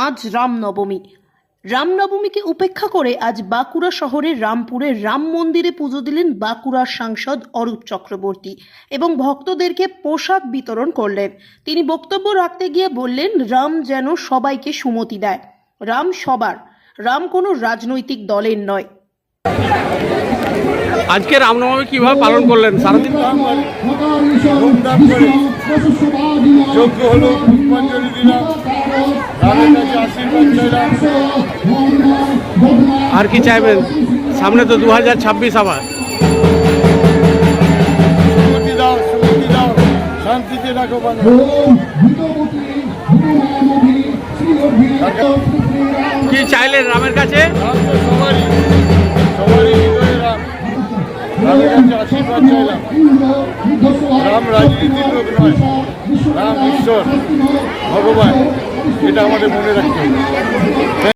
আজ রামনবমী। রামনবমীকে উপেক্ষা করে আজ বাঁকুড়া শহরের রামপুরে রাম মন্দিরে পুজো দিলেন বাঁকুড়ার সাংসদ অরূপ চক্রবর্তী এবং ভক্তদেরকে পোশাক বিতরণ করলেন। তিনি বক্তব্য রাখতে গিয়ে বললেন, রাম যেন সবাইকে সুমতি দেয়। রাম সবার, রাম কোনো রাজনৈতিক দলের নয়। আজকে রামনবমী কিভাবে পালন করলেন? সারাদিন ধুমধাম করে যোগ্য হলো, পুষ্পাঞ্জলি দিলাম, রামের কাছে আশীর্বাদ চাইলাম। আর কি চাইবেন? সামনে তো 2026 আবার। সুমতি দাও, সুমতি দাও, শান্তিতে রাখো বাংলা। কি চাইলেন রামের কাছে? রাম তো সবারই, সবারই হৃদয়ে রাম। রামের কাছে আশীর্বাদ চাইলাম। রাম রাজনীতির লোক নয়, রাম ঈশ্বর, ভগবান, এটা আমাদের মনে রাখতে হবে।